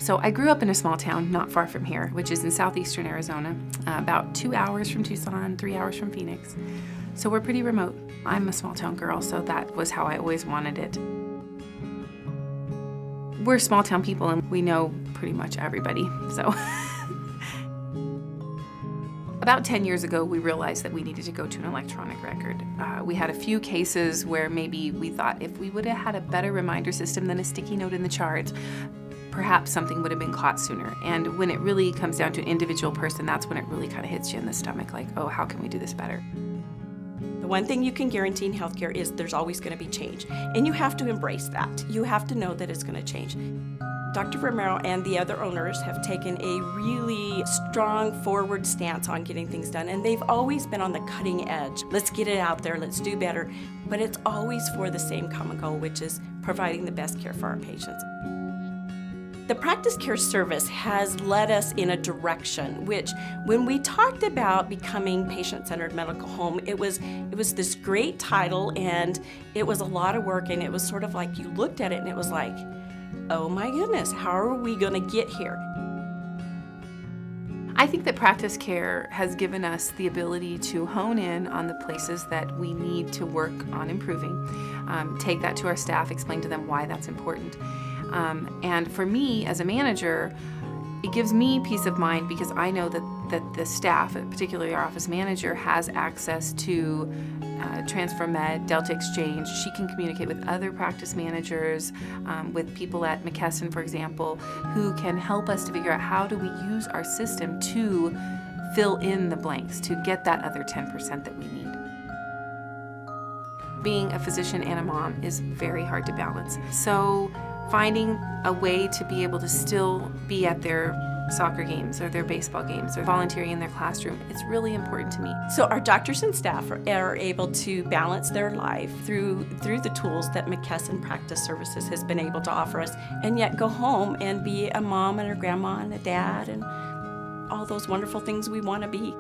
So I grew up in a small town not far from here, which is in southeastern Arizona, about 2 hours from Tucson, 3 hours from Phoenix. So we're pretty remote. I'm a small town girl, so that was how I always wanted it. We're small town people and we know pretty much everybody, so. About 10 years ago, we realized that we needed to go to an electronic record. We had a few cases where maybe we thought if we would have had a better reminder system than a sticky note in the chart, perhaps something would have been caught sooner. And when it really comes down to an individual person, that's when it really kind of hits you in the stomach, like, oh, how can we do this better? The one thing you can guarantee in healthcare is there's always going to be change, and you have to embrace that. You have to know that it's going to change. Dr. Romero and the other owners have taken a really strong forward stance on getting things done, and they've always been on the cutting edge. Let's get it out there, let's do better, but it's always for the same common goal, which is providing the best care for our patients. The practice care service has led us in a direction which, when we talked about becoming patient-centered medical home, it was this great title, and it was a lot of work, and it was sort of like you looked at it and it was like, oh my goodness, how are we going to get here? I think that practice care has given us the ability to hone in on the places that we need to work on improving, take that to our staff, explain to them why that's important. And for me as a manager, it gives me peace of mind because I know that the staff, particularly our office manager, has access to Transfer Med, Delta Exchange. She can communicate with other practice managers, with people at McKesson, for example, who can help us to figure out how do we use our system to fill in the blanks, to get that other 10% that we need. Being a physician and a mom is very hard to balance. So finding a way to be able to still be at their soccer games or their baseball games or volunteering in their classroom, it's really important to me. So our doctors and staff are able to balance their life through the tools that McKesson Practice Services has been able to offer us, and yet go home and be a mom and a grandma and a dad and all those wonderful things we want to be.